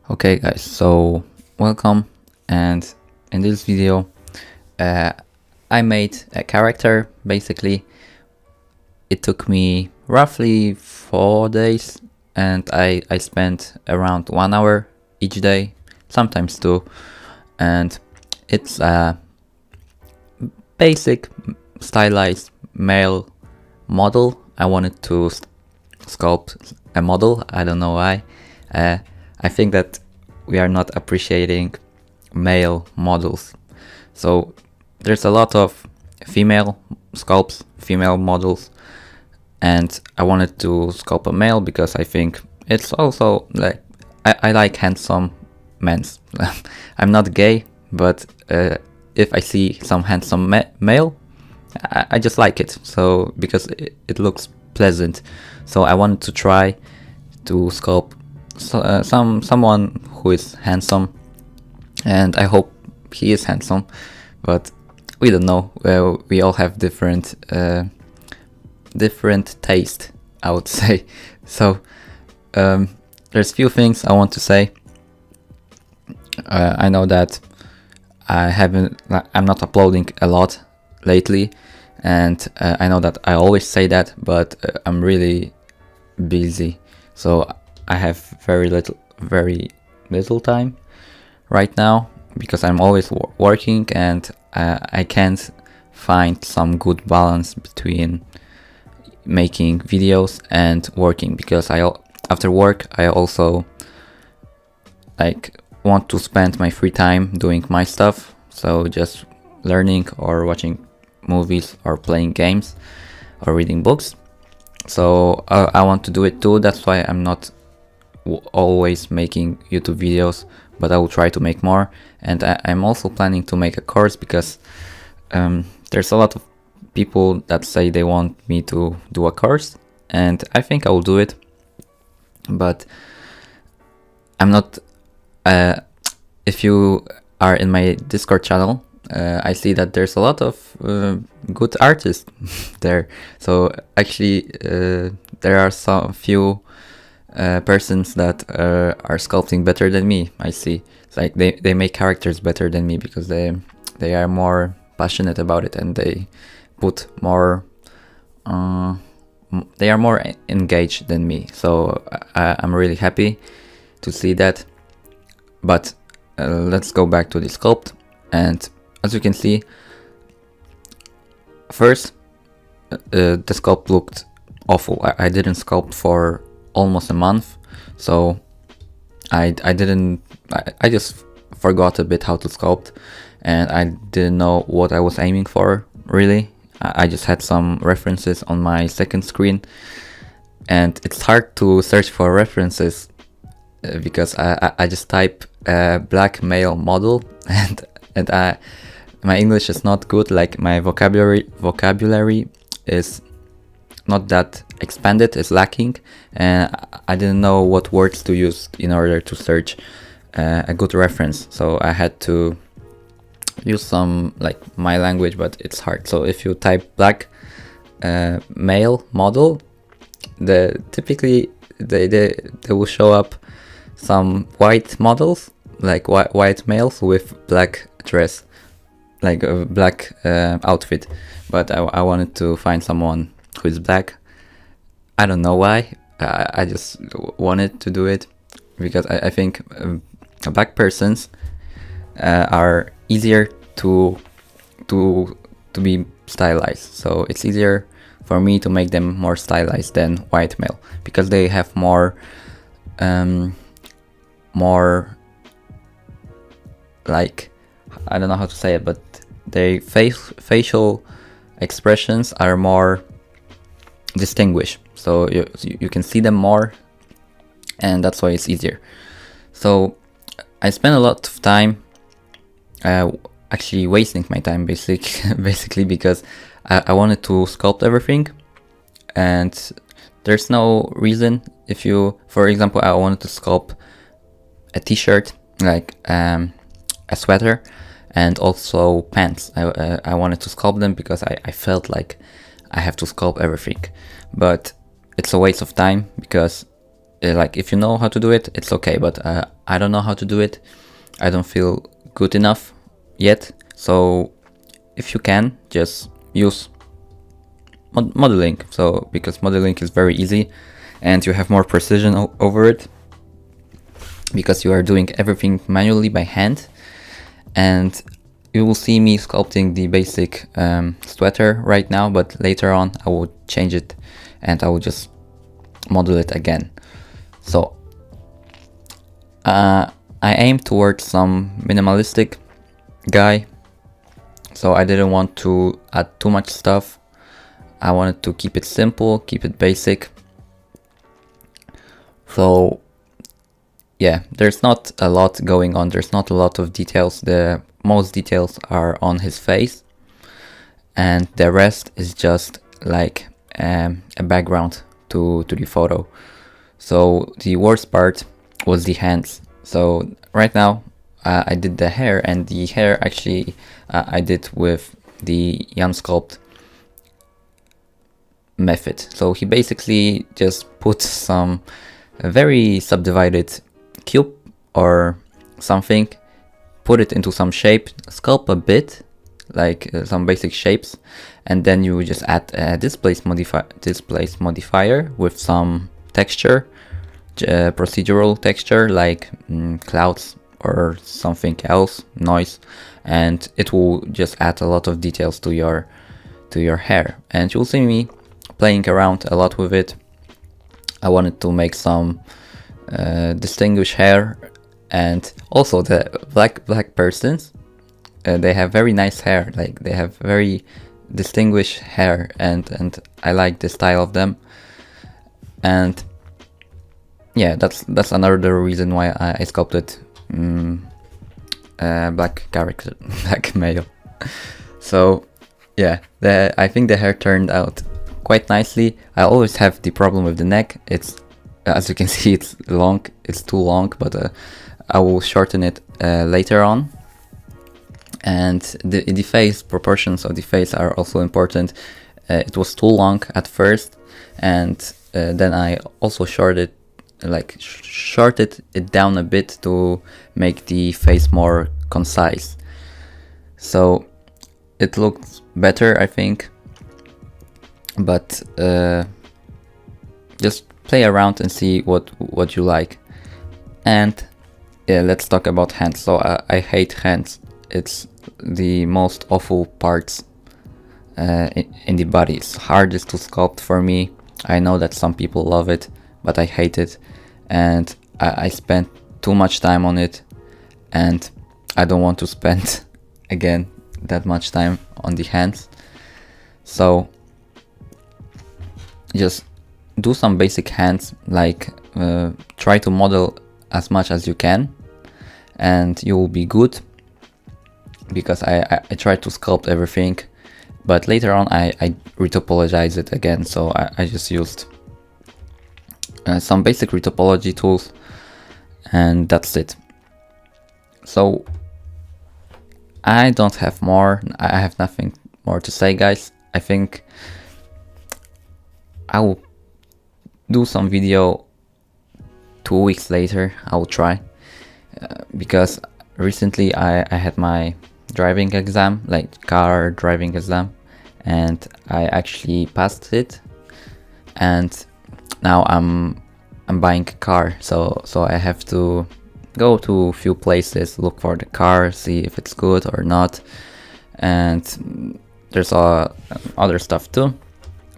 Okay guys, so welcome, and in this video I made a character. Basically it took me roughly 4 days and I spent around 1 hour each day, sometimes 2, and it's a basic stylized male model. I wanted to sculpt a model. I don't know why. I think that we are not appreciating male models. So there's a lot of female sculpts, female models, and I wanted to sculpt a male because I think it's also like I like handsome men. I'm not gay, but if I see some handsome male, I just like it. So because it looks pleasant, so I wanted to try to sculpt someone who is handsome, and I hope he is handsome, but we don't know. We all have different taste, I would say. So there's few things I want to say. I know that I'm not uploading a lot lately, and I know that I always say that, but I'm really busy, so I have very little time right now because I'm always working, and I can't find some good balance between making videos and working, because after work I also like want to spend my free time doing my stuff, so just learning or watching movies or playing games or reading books. So I want to do it too. That's why I'm not always making YouTube videos, but I will try to make more. And I'm also planning to make a course, because there's a lot of people that say they want me to do a course, and I think I will do it, but I'm not if you are in my Discord channel, I see that there's a lot of good artists there. So actually there are some few persons that are sculpting better than me. I see, it's like they make characters better than me because they are more passionate about it, and they put more they are more engaged than me. So I'm really happy to see that. But let's go back to the sculpt, and as you can see, first the sculpt looked awful. I didn't sculpt for almost a month, so I just forgot a bit how to sculpt, and I didn't know what I was aiming for really. I just had some references on my second screen, and it's hard to search for references because I just type black male model, and my English is not good. Like my vocabulary is not that expanded, is lacking, and I didn't know what words to use in order to search a good reference. So I had to use some like my language, but it's hard. So if you type black male model, typically they will show up some white models, like white males with black dress, like a black outfit. But I wanted to find someone who is black. I don't know why. I just wanted to do it because I think black persons are easier to be stylized. So it's easier for me to make them more stylized than white male, because they have more like, I don't know how to say it, but their facial expressions are more distinguished, so you can see them more, and that's why it's easier. So I spent a lot of time actually wasting my time basically because I wanted to sculpt everything, and there's no reason. If you, for example, I wanted to sculpt a t-shirt, like a sweater, and also pants. I wanted to sculpt them because I felt like I have to sculpt everything, but it's a waste of time because like if you know how to do it, it's okay, but I don't know how to do it. I don't feel good enough yet. So if you can, just use modeling. So because modeling is very easy and you have more precision over it, because you are doing everything manually by hand. And you will see me sculpting the basic sweater right now, but later on I will change it and I will just model it again. So I aim towards some minimalistic guy, so I didn't want to add too much stuff. I wanted to keep it simple, keep it basic. So yeah, there's not a lot going on, there's not a lot of details. The most details are on his face, and the rest is just like a background to the photo. So the worst part was the hands. So right now I did the hair, and the hair actually I did with the YanSculpt method. So he basically just put some very subdivided cube or something, put it into some shape, sculpt a bit, like some basic shapes, and then you just add a displace modifier with some texture, procedural texture like clouds or something else, noise, and it will just add a lot of details to your hair. And you'll see me playing around a lot with it. I wanted to make some distinguished hair, and also the black persons, they have very nice hair, like they have very distinguished hair, and I like the style of them. And yeah, that's another reason why I sculpted black character, black male. So yeah, I think the hair turned out quite nicely. I always have the problem with the neck. It's, as you can see, it's long, it's too long, but I will shorten it later on. And the face, proportions of the face are also important. It was too long at first, and then I also shorted it down a bit to make the face more concise. So it looks better, I think. But just play around and see what you like. And yeah, let's talk about hands. So I hate hands. It's the most awful parts in the body. It's hardest to sculpt for me. I know that some people love it, but I hate it, and I spent too much time on it, and I don't want to spend again that much time on the hands. So just do some basic hands, like try to model as much as you can, and you will be good. Because I tried to sculpt everything, but later on I retopologized it again. So I just used some basic retopology tools, and that's it. So I don't have more. I have nothing more to say, guys. I think I will do some video 2 weeks later. I will try, because recently I had my driving exam, like car driving exam, and I actually passed it, and now I'm buying a car, so I have to go to a few places, look for the car, see if it's good or not, and there's other stuff too.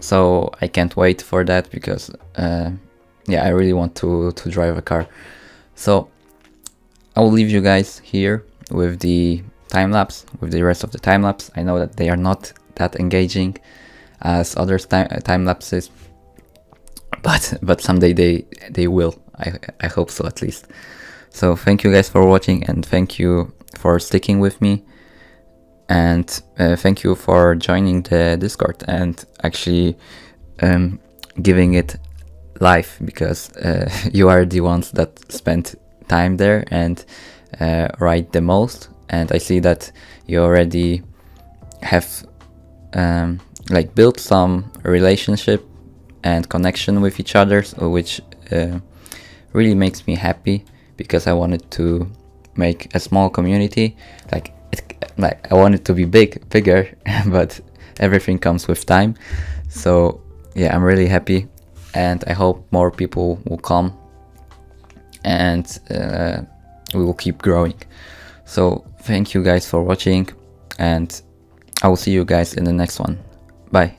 So I can't wait for that, because yeah, I really want to drive a car. So I will leave you guys here with the time-lapse, with the rest of the time-lapse. I know that they are not that engaging as other time-lapses, but someday they will. I hope so, at least. So thank you guys for watching, and thank you for sticking with me, and thank you for joining the Discord and actually giving it life, because you are the ones that spent time there and write the most. And I see that you already have like built some relationship and connection with each other, so which really makes me happy, because I wanted to make a small community. Like I want it to be bigger, but everything comes with time. So yeah, I'm really happy, and I hope more people will come, and we will keep growing. So thank you guys for watching, and I will see you guys in the next one. Bye.